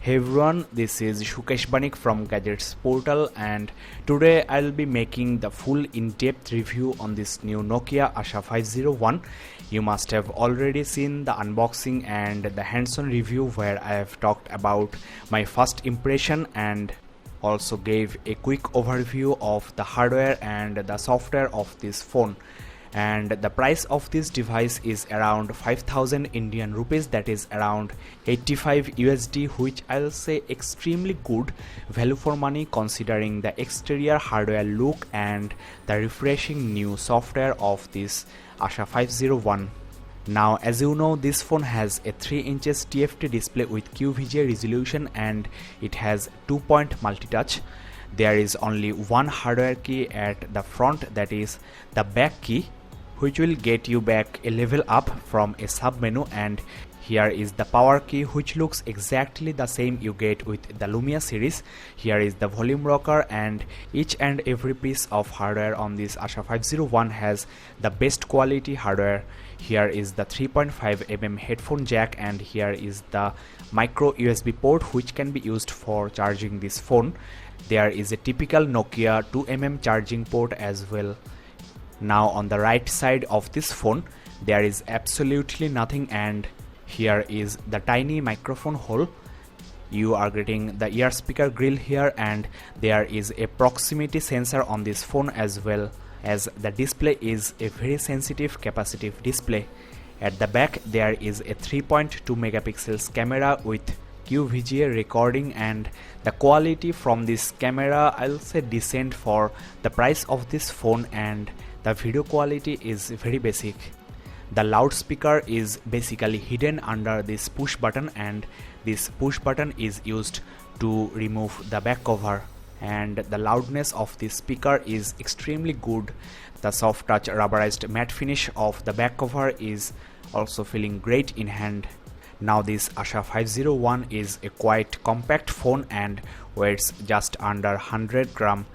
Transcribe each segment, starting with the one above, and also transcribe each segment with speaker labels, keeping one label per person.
Speaker 1: Hey everyone, this is Sukesh Banik from Gadgets Portal, and today I'll be making the full in-depth review on this new Nokia ASHA 501. You must have already seen the unboxing and the hands-on review where I have talked about my first impression and also gave a quick overview of the hardware and the software of this phone. And the price of this device is around 5000 Indian rupees, that is around 85 USD, which I'll say extremely good value for money considering the exterior hardware look and the refreshing new software of this ASHA 501. Now, as you know, this phone has a 3 inches TFT display with QVGA resolution and it has 2-point multi-touch. There is only one hardware key at the front, that is the back key, which will get you back a level up from a sub menu, and here is the power key, which looks exactly the same you get with the Lumia series. Here is the volume rocker, and each and every piece of hardware on this ASHA 501 has the best quality hardware. Here is the 3.5mm headphone jack, and here is the micro USB port which can be used for charging this phone. There is a typical Nokia 2mm charging port as well. Now on the right side of this phone there is absolutely nothing, and here is the tiny microphone hole. You are getting the ear speaker grill here, and there is a proximity sensor on this phone as well, as the display is a very sensitive capacitive display. At the back there is a 3.2 megapixels camera with QVGA recording, and the quality from this camera I'll say decent for the price of this phone, and the video quality is very basic. The loudspeaker is basically hidden under this push button, and this push button is used to remove the back cover, and the loudness of this speaker is extremely good. The soft touch rubberized matte finish of the back cover is also feeling great in hand. Now this ASHA 501 is a quite compact phone and weighs just under 100 gram.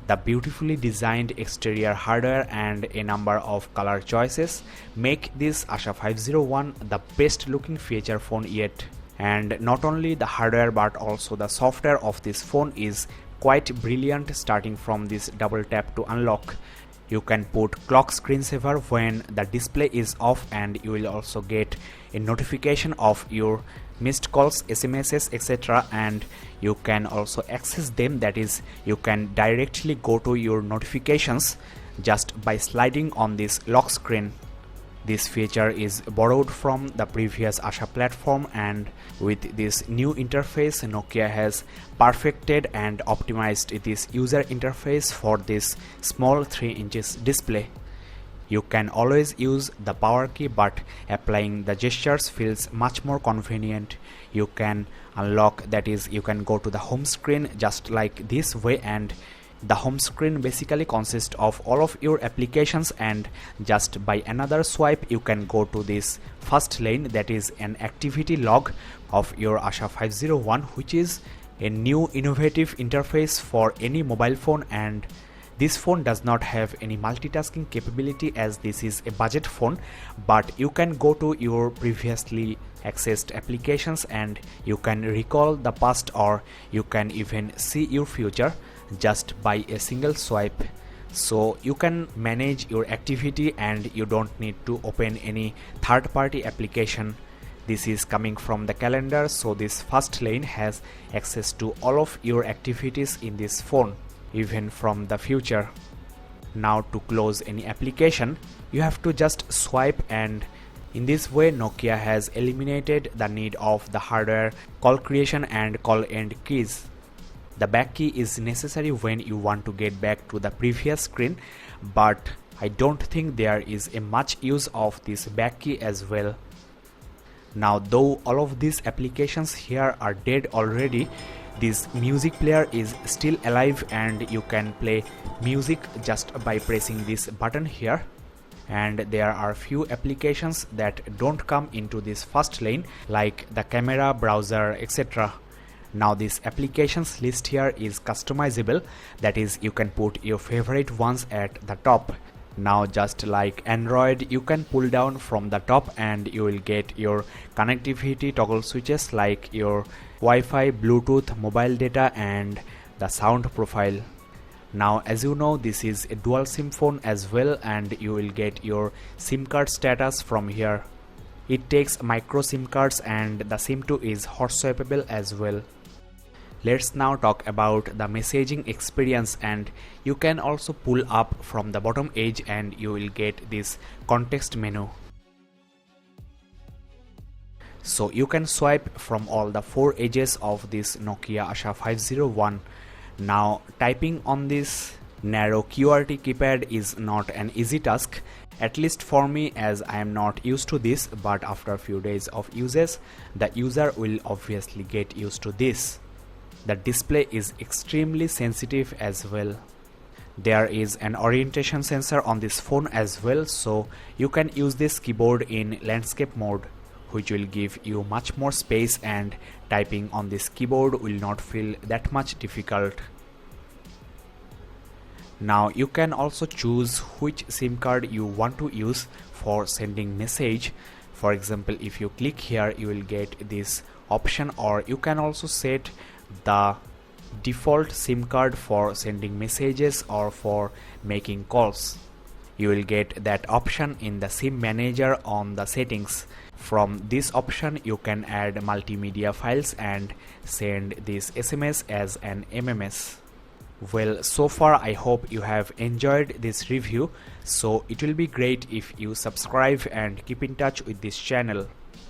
Speaker 1: The beautifully designed exterior hardware and a number of color choices make this ASHA 501 the best looking feature phone yet. And not only the hardware but also the software of this phone is quite brilliant, starting from this double tap to unlock. You can put clock screensaver when the display is off, and you will also get a notification of your missed calls, SMSs, etc., and you can also access them, that is you can directly go to your notifications just by sliding on this lock screen. This feature is borrowed from the previous ASHA platform, and with this new interface Nokia has perfected and optimized this user interface for this small 3 inches display. You can always use the power key, but applying the gestures feels much more convenient. You can unlock, that is you can go to the home screen just like this way, and the home screen basically consists of all of your applications, and just by another swipe you can go to this first lane, that is an activity log of your ASHA 501, which is a new innovative interface for any mobile phone. And this phone does not have any multitasking capability as this is a budget phone, but you can go to your previously accessed applications and you can recall the past, or you can even see your future just by a single swipe. So you can manage your activity and you don't need to open any third-party application. This is coming from the calendar, so this first lane has access to all of your activities in this phone, even from the future. Now to close any application you have to just swipe, and in this way Nokia has eliminated the need of the hardware call creation and call end keys. The back key is necessary when you want to get back to the previous screen, but I don't think there is a much use of this back key as well. Now though all of these applications here are dead already, this music player is still alive and you can play music just by pressing this button here. And there are few applications that don't come into this first lane, like the camera, browser, etc. Now this applications list here is customizable, that is you can put your favorite ones at the top. Now just like Android, you can pull down from the top and you will get your connectivity toggle switches like your Wi-Fi, Bluetooth, mobile data and the sound profile. Now as you know, this is a dual SIM phone as well, and you will get your SIM card status from here. It takes micro SIM cards and the SIM2 is hot swappable as well. Let's now talk about the messaging experience, and you can also pull up from the bottom edge and you will get this context menu. So you can swipe from all the 4 edges of this Nokia ASHA 501. Now typing on this narrow QWERTY keypad is not an easy task, at least for me, as I am not used to this, but after a few days of uses, the user will obviously get used to this. The display is extremely sensitive as well. There is an orientation sensor on this phone as well, so you can use this keyboard in landscape mode, which will give you much more space and typing on this keyboard will not feel that much difficult. Now you can also choose which SIM card you want to use for sending message. For example, if you click here, you will get this option, or you can also set the default SIM card for sending messages or for making calls. You will get that option in the SIM manager on the settings. From this option you can add multimedia files and send this SMS as an MMS. Well, so far I hope you have enjoyed this review, so it will be great if you subscribe and keep in touch with this channel.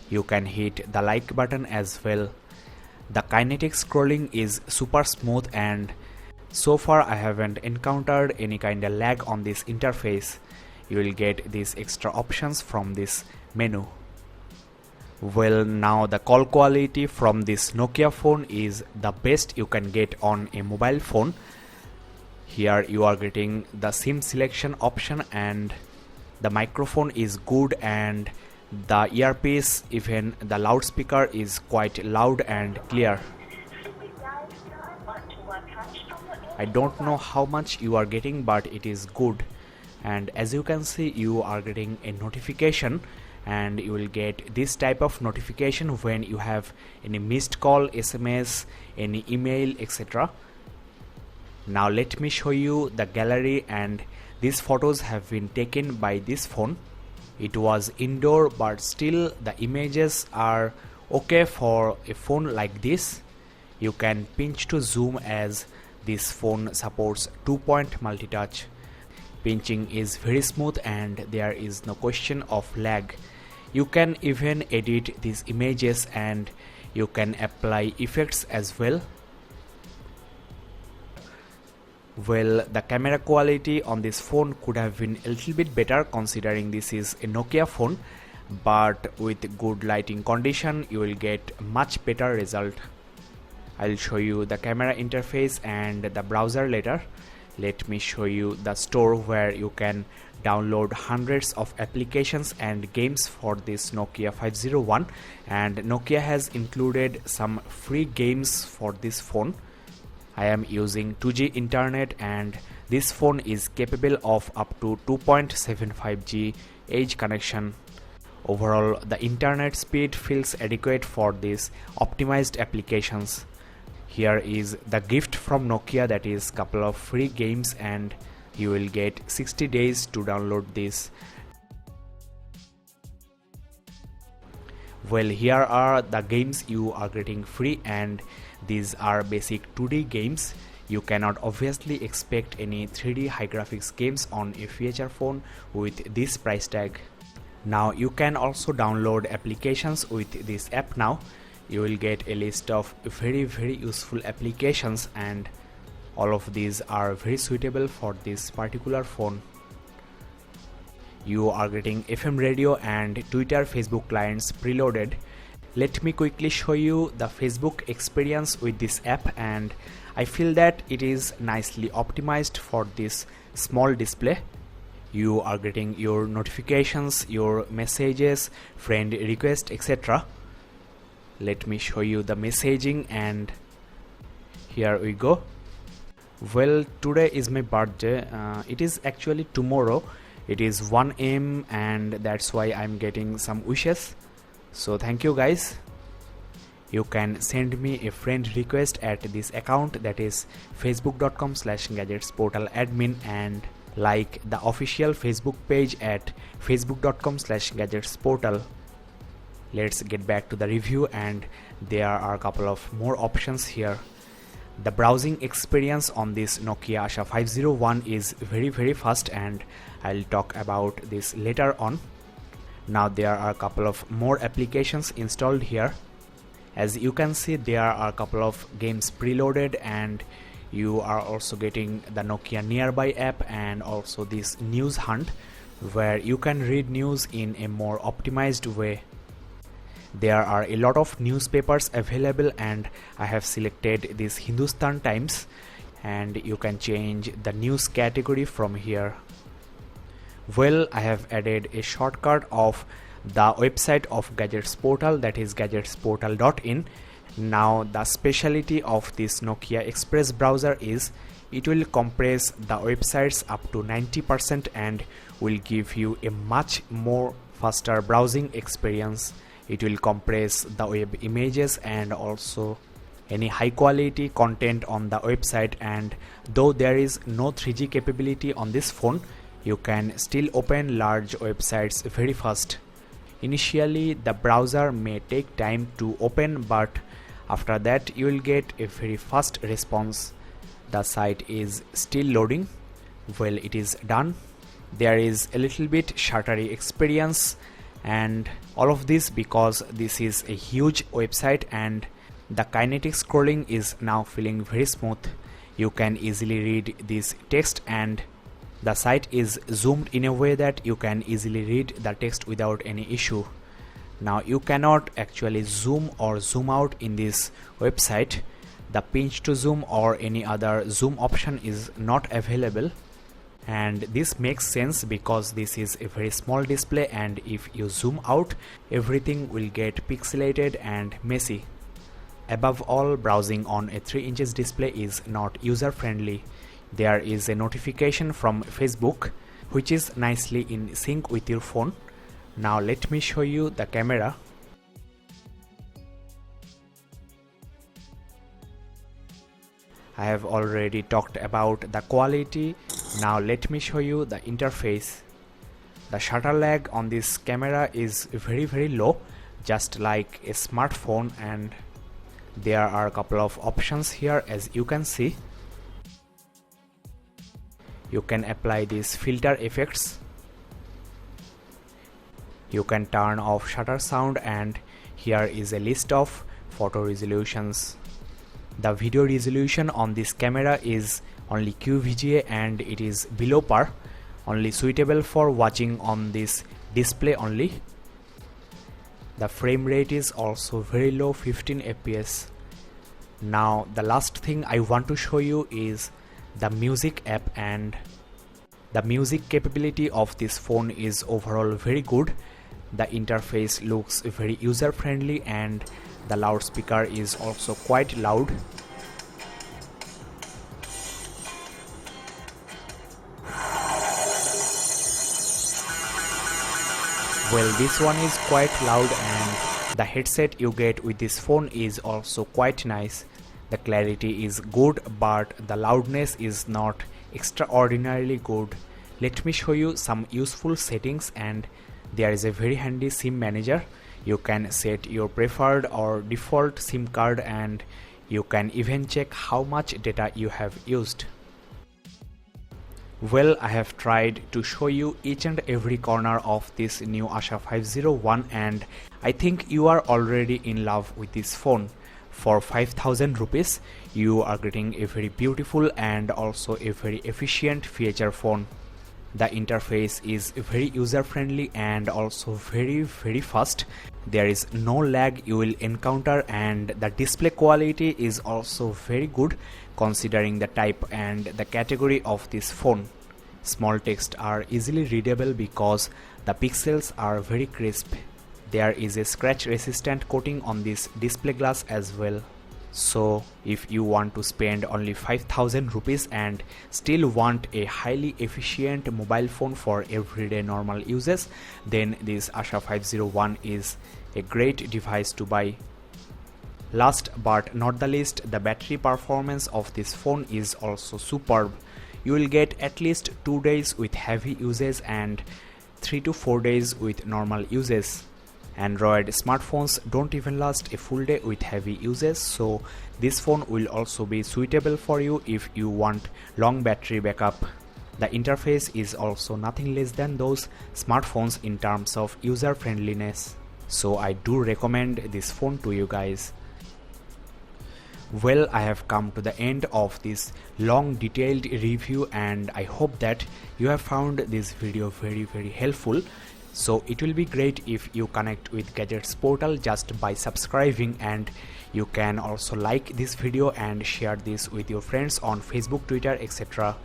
Speaker 1: You can hit the like button as well. The kinetic scrolling is super smooth, and so far I haven't encountered any kind of lag on this interface. You will get these extra options from this menu. Well, now the call quality from this Nokia phone is the best you can get on a mobile phone. Here you are getting the SIM selection option, and the microphone is good, and the earpiece, even the loudspeaker is quite loud and clear. I don't know how much you are getting, but it is good. And as you can see, you are getting a notification, and you will get this type of notification when you have any missed call, SMS, any email, etc. Now let me show you the gallery, and these photos have been taken by this phone. It was indoor, but still the images are okay for a phone like this. You can pinch to zoom, as this phone supports 2-point multi-touch. Pinching is very smooth and there is no question of lag. You can even edit these images and you can apply effects as well. Well, the camera quality on this phone could have been a little bit better, considering this is a Nokia phone, but with good lighting condition you will get much better result. I'll show you the camera interface and the browser later. Let me show you the store where you can download hundreds of applications and games for this Nokia 501, and Nokia has included some free games for this phone. I am using 2G internet, and this phone is capable of up to 2.75G edge connection. Overall, the internet speed feels adequate for these optimized applications. Here is the gift from Nokia, that is couple of free games, and you will get 60 days to download this. Well, here are the games you are getting free, and these are basic 2D games. You cannot obviously expect any 3D high graphics games on a feature phone with this price tag. Now you can also download applications with this app. Now you will get a list of very useful applications, and all of these are very suitable for this particular phone. You are getting FM radio and Twitter, Facebook clients preloaded. Let me quickly show you the Facebook experience with this app, and I feel that it is nicely optimized for this small display. You are getting your notifications, your messages, friend request, etc. Let me show you the messaging, and here we go. Well, today is my birthday. It is actually tomorrow. It is 1 AM and that's why I'm getting some wishes. So thank you guys. you can send me a friend request at this account, that is facebook.com/gadgetsportaladmin, and like the official Facebook page at facebook.com/gadgetsportal. Let's get back to the review, and there are a couple of more options here. The browsing experience on this Nokia ASHA 501 is very fast, and I'll talk about this later on. Now there are a couple of more applications installed here. As you can see, there are a couple of games preloaded, and you are also getting the Nokia Nearby app and also this news hunt where you can read news in a more optimized way. There are a lot of newspapers available, and I have selected this Hindustan Times, and you can change the news category from here. Well, I have added a shortcut of the website of Gadgets Portal, that is gadgetsportal.in. Now the specialty of this Nokia Xpress browser is it will compress the websites up to 90% and will give you a much more faster browsing experience. It will compress the web images and also any high quality content on the website, and though there is no 3G capability on this phone, you can still open large websites very fast. Initially the browser may take time to open, but after that you will get a very fast response. The site is still loading. Well, it is done. There is a little bit shuttery experience, and all of this because this is a huge website and the kinetic scrolling is now feeling very smooth. You can easily read this text, and the site is zoomed in a way that you can easily read the text without any issue. Now you cannot actually zoom or zoom out in this website. The pinch to zoom or any other zoom option is not available, and this makes sense because this is a very small display, and if you zoom out, everything will get pixelated and messy. Above all, browsing on a 3 inches display is not user friendly. There is a notification from Facebook which is nicely in sync with your phone. Now let me show you the camera. I have already talked about the quality. Now let me show you the interface. The shutter lag on this camera is very low, just like a smartphone, and there are a couple of options here. As you can see, you can apply these filter effects, you can turn off shutter sound, and here is a list of photo resolutions. The video resolution on this camera is only QVGA and it is below par, only suitable for watching on this display only. The frame rate is also very low, 15 fps. Now the last thing I want to show you is the music app, and the music capability of this phone is overall very good. The interface looks very user friendly and the loudspeaker is also quite loud. Well, this one is quite loud, and the headset you get with this phone is also quite nice. The clarity is good, but the loudness is not extraordinarily good. Let me show you some useful settings, and there is a very handy SIM manager. You can set your preferred or default SIM card, and you can even check how much data you have used. Well, I have tried to show you each and every corner of this new ASHA 501, and I think you are already in love with this phone. For 5,000 rupees, you are getting a very beautiful and also a very efficient feature phone. The interface is very user friendly and also very fast. There is no lag you will encounter, and the display quality is also very good considering the type and the category of this phone. Small text are easily readable because the pixels are very crisp. There is a scratch resistant coating on this display glass as well. So if you want to spend only 5,000 rupees and still want a highly efficient mobile phone for everyday normal uses, then this ASHA 501 is a great device to buy. Last but not the least, the battery performance of this phone is also superb. You will get at least 2 days with heavy usage and 3 to 4 days with normal usage. Android smartphones don't even last a full day with heavy usage, so this phone will also be suitable for you if you want long battery backup. The interface is also nothing less than those smartphones in terms of user friendliness, so I do recommend this phone to you guys. Well, I have come to the end of this long detailed review and I hope that you have found this video very helpful. So it will be great if you connect with Gadgets Portal just by subscribing, and you can also like this video and share this with your friends on Facebook, Twitter, etc.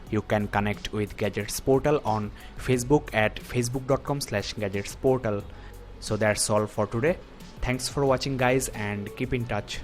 Speaker 1: You can connect with Gadgets Portal on Facebook at facebook.com/gadgetsportal. So that's all for today. Thanks for watching guys and keep in touch.